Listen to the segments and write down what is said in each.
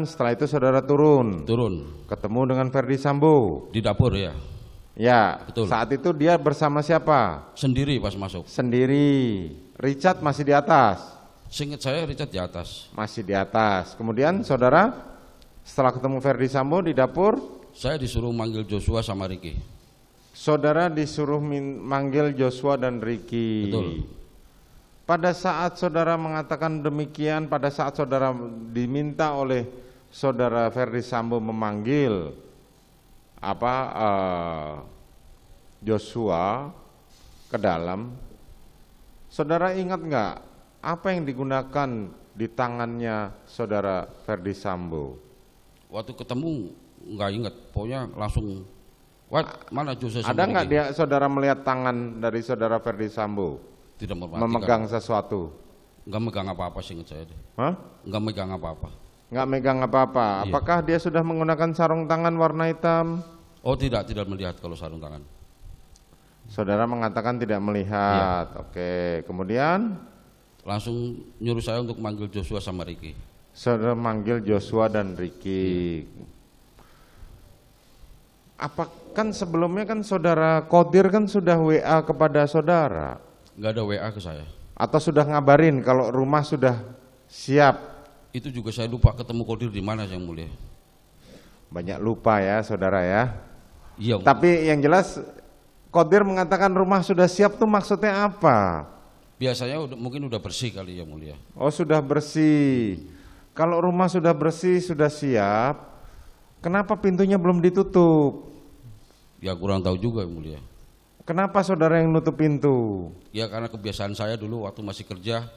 Setelah itu saudara turun. Turun. Ketemu dengan Ferdi Sambo. Di dapur ya. Ya. Betul. Saat itu dia bersama siapa? Sendiri pas masuk. Sendiri. Richard masih di atas. Seingat saya Richard di atas. Masih di atas. Kemudian saudara setelah ketemu Ferdi Sambo di dapur, saya disuruh manggil Joshua sama Ricky. Saudara disuruh manggil Joshua dan Ricky. Betul. Pada saat saudara mengatakan demikian, pada saat saudara diminta oleh saudara Ferdi Sambo memanggil Joshua ke dalam, saudara ingat nggak apa yang digunakan di tangannya saudara Ferdi Sambo? Waktu ketemu nggak ingat, pokoknya langsung, mana Joshua? Ada nggak dia saudara melihat tangan dari saudara Ferdi Sambo? Tidak memegang sesuatu? Nggak megang apa-apa sih ingat saya deh. Hah? Nggak megang apa-apa. Nggak megang apa-apa. Iya. Apakah dia sudah menggunakan sarung tangan warna hitam? Oh tidak melihat kalau sarung tangan. Saudara mengatakan tidak melihat. Iya. Oke, kemudian langsung nyuruh saya untuk manggil Joshua sama Ricky. Saudara manggil Joshua dan Ricky. Apa kan sebelumnya kan saudara Kodir kan sudah WA kepada saudara? Nggak ada WA ke saya. Atau sudah ngabarin kalau rumah sudah siap? Itu juga saya lupa ketemu Kodir di mana yang mulia. Banyak lupa ya saudara ya. Iya. Tapi yang jelas Kodir mengatakan rumah sudah siap tuh maksudnya apa? Biasanya mungkin udah bersih kali ya mulia. Oh sudah bersih. Kalau rumah sudah bersih, sudah siap, kenapa pintunya belum ditutup? Ya kurang tahu juga yang mulia. Kenapa saudara yang nutup pintu? Ya karena kebiasaan saya dulu waktu masih kerja,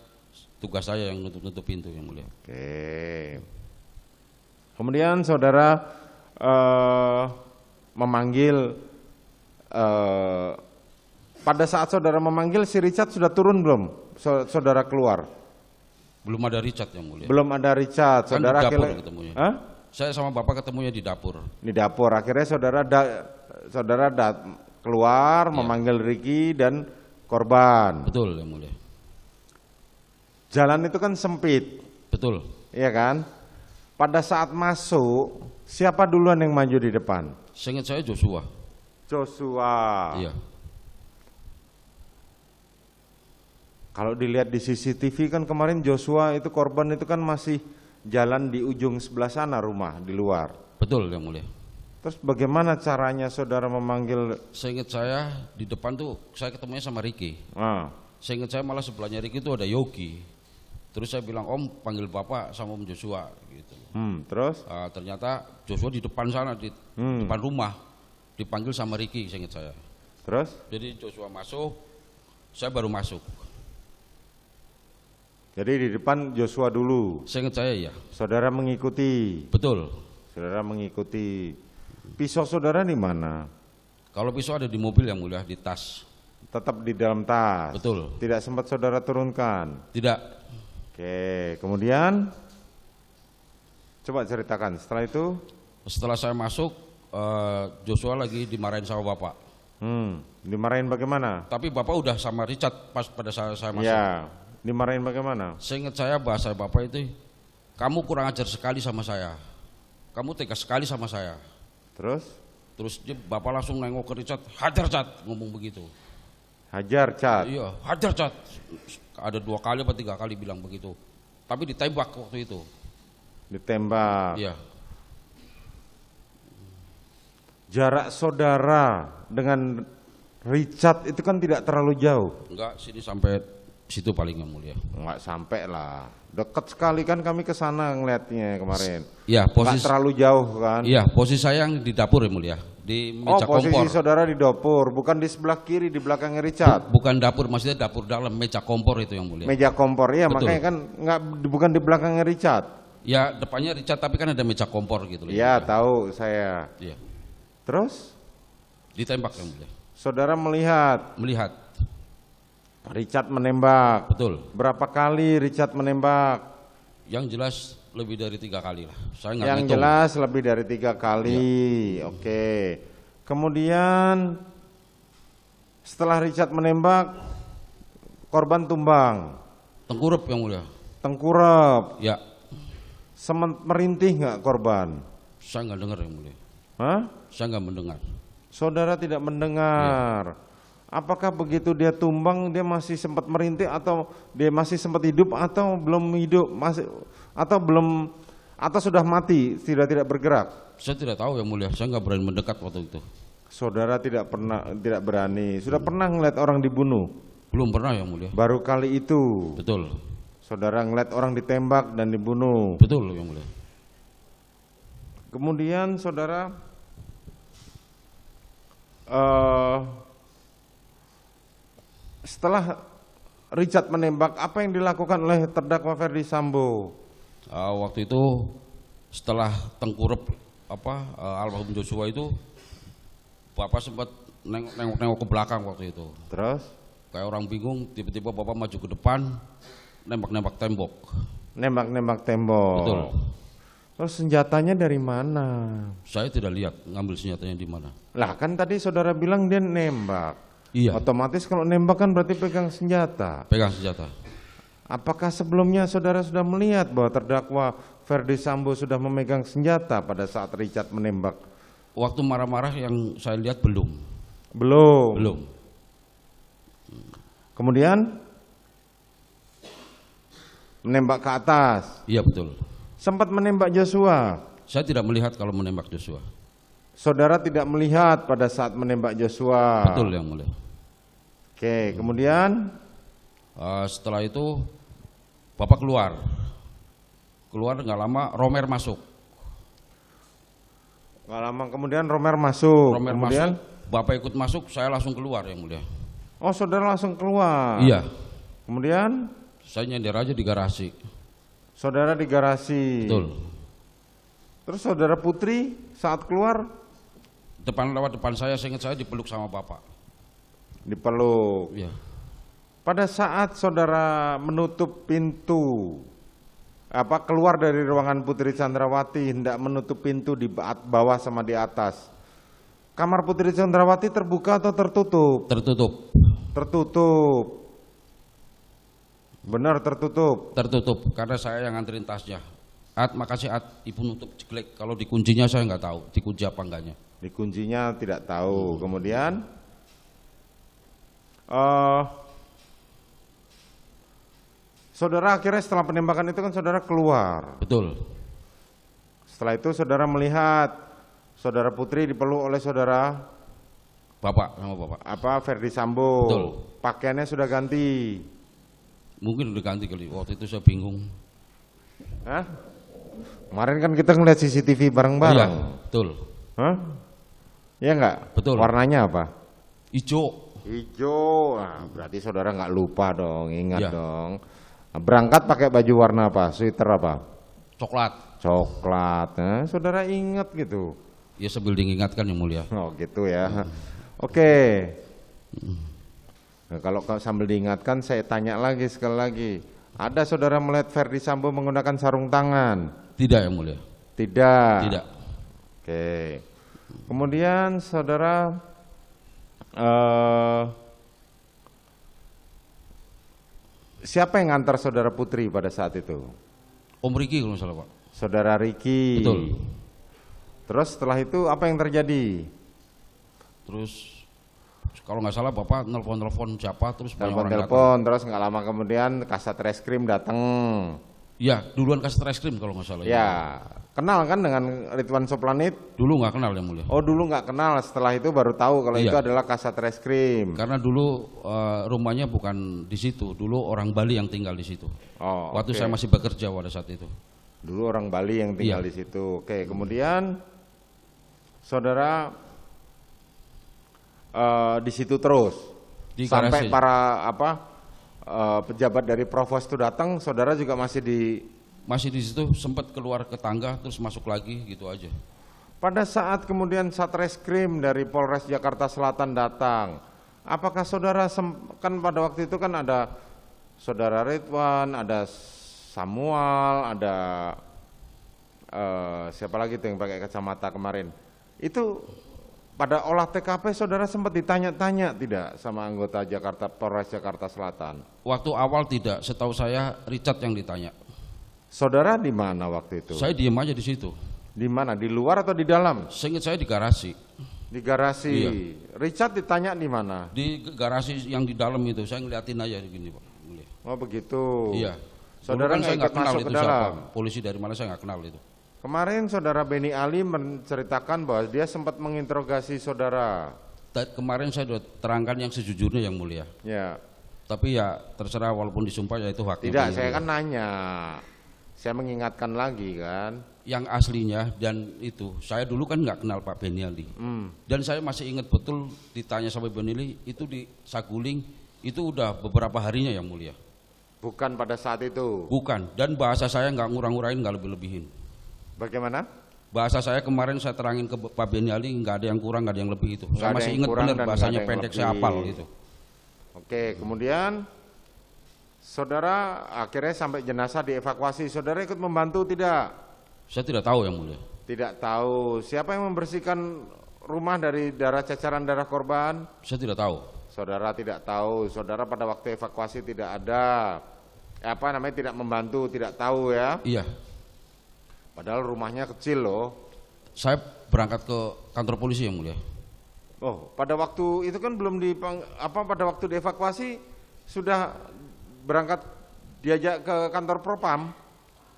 tugas saya yang nutup pintu yang mulia. Oke. Kemudian saudara memanggil, pada saat saudara memanggil si Richard sudah turun belum? Saudara keluar? Belum ada Richard yang mulia. Belum ada Richard. Kan saudara di dapur ketemunya. Hah? Saya sama bapak ketemunya di dapur. Di dapur. Akhirnya saudara keluar, iya, memanggil Ricky dan korban. Betul yang mulia. Jalan itu kan sempit. Betul. Iya kan? Pada saat masuk, siapa duluan yang maju di depan? Seingat saya Joshua. Joshua. Iya. Kalau dilihat di CCTV kan kemarin Joshua itu korban itu kan masih jalan di ujung sebelah sana rumah di luar. Betul yang mulia. Terus bagaimana caranya saudara memanggil? Seingat saya di depan tuh saya ketemunya sama Ricky. Seingat saya malah sebelahnya Ricky itu ada Yogi. Terus saya bilang, Om panggil bapak sama Om Joshua gitu. Terus? Ternyata Joshua di depan sana di depan rumah dipanggil sama Ricky, seingat saya. Terus? Jadi Joshua masuk, saya baru masuk. Jadi di depan Joshua dulu. Seingat saya ya. Saudara mengikuti. Betul. Saudara mengikuti. Pisau saudara di mana? Kalau pisau ada di mobil yang mulia, di tas. Tetap di dalam tas. Betul. Tidak sempat saudara turunkan. Tidak. Oke, kemudian coba ceritakan. Setelah itu? Setelah saya masuk, Joshua lagi dimarahin sama bapak. Dimarahin bagaimana? Tapi bapak udah sama Richard pas pada saat saya masuk. Ya, dimarahin bagaimana? Seingat saya bahasa bapak itu, kamu kurang ajar sekali sama saya. Kamu tegas sekali sama saya. Terus dia bapak langsung nengok ke Richard, hajar Cat, ngomong begitu. Hajar Cat? Iya, hajar Cat. Ada 2 kali atau 3 kali bilang begitu. Tapi ditembak waktu itu. Ditembak? Iya. Jarak saudara dengan Richard itu kan tidak terlalu jauh? Enggak, sini sampai situ paling yang mulia. Enggak sampai lah. Dekat sekali kan kami ke sana ngelihatnya kemarin. Iya, posisi nggak terlalu jauh kan? Iya, posisi saya yang di dapur ya mulia, di meja kompor. Posisi saudara di dapur, bukan di sebelah kiri di belakangnya Richard. Bukan dapur, maksudnya dapur dalam, meja kompor itu yang mulia. Meja kompor, iya. Betul. Makanya kan bukan di belakangnya Richard. Ya, depannya Richard tapi kan ada meja kompor gitu loh. Iya, tahu saya. Iya. Terus? Ditembak yang mulia. Saudara melihat? Melihat. Richard menembak. Betul. Berapa kali Richard menembak? Yang jelas lebih dari 3 kali lah. Saya nggak Yang ngitung. jelas lebih dari 3 kali. Ya. Oke. Kemudian setelah Richard menembak, korban tumbang. Tengkurap yang mulia. Tengkurap. Ya. Sempat merintih nggak korban? Saya nggak dengar yang mulia. Hah? Saya nggak mendengar. Saudara tidak mendengar. Apakah begitu dia tumbang dia masih sempat merintih atau dia masih sempat hidup atau belum hidup, masih atau belum, atau sudah mati tidak bergerak? Saya tidak tahu yang mulia. Saya nggak berani mendekat waktu itu. Saudara tidak berani. Sudah pernah ngeliat orang dibunuh? Belum pernah yang mulia. Baru kali itu. Betul. Saudara ngeliat orang ditembak dan dibunuh. Betul yang mulia. Kemudian saudara setelah Richard menembak, apa yang dilakukan oleh terdakwa Ferdi Sambo? Waktu itu setelah tengkurap almarhum Joshua itu, Bapak sempat nengok ke belakang waktu itu. Terus? Kayak orang bingung, tiba-tiba Bapak maju ke depan, nembak-nembak tembok. Nembak-nembak tembok. Betul. Terus senjatanya dari mana? Saya tidak lihat ngambil senjatanya di mana. Lah kan tadi saudara bilang dia nembak. Iya. Otomatis kalau nembak kan berarti pegang senjata. Pegang senjata. Apakah sebelumnya saudara sudah melihat bahwa terdakwa Ferdi Sambo sudah memegang senjata pada saat Richard menembak? Waktu marah-marah yang saya lihat belum. Belum. Kemudian menembak ke atas. Iya betul. Sempat menembak Joshua. Saya tidak melihat kalau menembak Joshua. Saudara tidak melihat pada saat menembak Joshua. Betul yang mulia. Oke, kemudian setelah itu Bapak keluar nggak lama Romer masuk. Nggak lama kemudian Romer masuk. Kemudian masuk, Bapak ikut masuk, saya langsung keluar yang mulia. Oh, saudara langsung keluar. Iya. Kemudian saya nyender aja di garasi. Saudara di garasi. Betul. Terus saudara Putri saat keluar lewat depan saya ingat saya dipeluk sama Bapak. Dipeluk. Iya. Pada saat saudara menutup pintu, keluar dari ruangan Putri Chandrawati, hendak menutup pintu di bawah sama di atas, kamar Putri Chandrawati terbuka atau tertutup? Tertutup. Tertutup. Benar tertutup. Tertutup karena saya yang nganterin tasnya. Makasih ibu nutup jelek. Kalau dikuncinya saya nggak tahu, dikunci apa enggaknya. Dikuncinya tidak tahu. Kemudian saudara akhirnya setelah penembakan itu kan saudara keluar. Betul. Setelah itu saudara melihat saudara Putri dipeluk oleh saudara Bapak. Ferdi Sambo. Betul. Pakaiannya sudah ganti. Mungkin udah ganti kali. Waktu itu saya bingung. Hah? Kemarin kan kita ngeliat CCTV bareng-bareng. Iya, betul. Hah? Iya enggak? Betul. Warnanya apa? Hijau. Nah, berarti saudara nggak lupa dong, ingat dong. Berangkat pakai baju warna apa? Sweater apa? Coklat. Nah, saudara ingat gitu. Ya sambil diingatkan yang mulia. Oh gitu ya. Oke. Nah, kalau sambil diingatkan saya tanya lagi sekali lagi. Ada saudara melihat Ferdi Sambo menggunakan sarung tangan? Tidak yang mulia. Tidak. Tidak. Oke. Kemudian saudara siapa yang ngantar saudara Putri pada saat itu? Om Riki kalau nggak salah Pak. Saudara Riki. Betul. Terus setelah itu apa yang terjadi? Terus kalau nggak salah Bapak nelpon siapa terus banyak orang telepon terus nggak lama kemudian Kasat Reskrim datang. Ya, duluan Kasat Reskrim kalau nggak salah. Ya, kenal kan dengan Ridwan Soplanit? Dulu nggak kenal yang mulia. Oh, dulu nggak kenal, setelah itu baru tahu kalau itu adalah Kasat Reskrim. Karena dulu rumahnya bukan di situ, dulu orang Bali yang tinggal di situ. Oh, waktu saya masih bekerja pada saat itu. Dulu orang Bali yang tinggal di situ. Oke, kemudian saudara di situ terus di sampai garasi. Para pejabat dari Provos itu datang, saudara juga masih di situ, sempat keluar ke tangga terus masuk lagi gitu aja. Pada saat kemudian Satreskrim dari Polres Jakarta Selatan datang, apakah saudara kan pada waktu itu kan ada saudara Ridwan, ada Samuel, ada siapa lagi tuh yang pakai kacamata kemarin? Itu pada olah TKP saudara sempat ditanya-tanya tidak sama anggota Polres Jakarta Selatan? Waktu awal tidak, setahu saya Richard yang ditanya. Saudara di mana waktu itu? Saya diam aja di situ. Di mana? Di luar atau di dalam? Seingat saya di garasi. Di garasi. Iya. Richard ditanya di mana? Di garasi yang di dalam itu, saya ngeliatin aja gini Pak. Oh begitu. Iya. Saudara kan saya nggak kenal masuk itu ke dalam. siapa. Polisi dari mana saya nggak kenal itu. Kemarin saudara Beni Ali menceritakan bahwa dia sempat menginterogasi saudara. Kemarin saya sudah terangkan yang sejujurnya yang mulia. Ya. Tapi ya terserah walaupun disumpah ya itu haknya. Tidak, saya kan nanya. Saya mengingatkan lagi kan. Yang aslinya dan itu, saya dulu kan nggak kenal Pak Beni Ali. Dan saya masih ingat betul ditanya sama Beni Ali itu di Saguling itu udah beberapa harinya yang mulia. Bukan pada saat itu. Bukan. Dan bahasa saya nggak ngurang-ngurain, nggak lebih-lebihin. Bagaimana? Bahasa saya kemarin saya terangin ke Pak Beni Ali nggak ada yang kurang, nggak ada yang lebih itu. Saya masih ingat benar bahasanya pendek, saya hafal gitu. Oke, kemudian saudara akhirnya sampai jenazah dievakuasi. Saudara ikut membantu tidak? Saya tidak tahu yang mulia. Tidak tahu. Siapa yang membersihkan rumah dari cacaran darah korban? Saya tidak tahu. Saudara tidak tahu. Saudara pada waktu evakuasi tidak ada. Tidak membantu, tidak tahu ya? Iya. Padahal rumahnya kecil loh. Saya berangkat ke kantor polisi yang mulia. Oh, pada waktu itu kan belum pada waktu dievakuasi sudah berangkat diajak ke kantor Propam.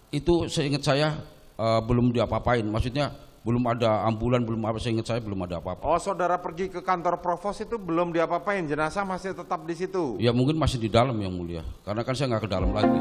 Itu seingat saya belum diapa-apain. Maksudnya belum ada ambulan, belum apa, seingat saya belum ada apa-apa. Oh, saudara pergi ke kantor Provos itu belum diapa-apain, jenazah masih tetap di situ. Ya mungkin masih di dalam yang mulia. Karena kan saya nggak ke dalam lagi.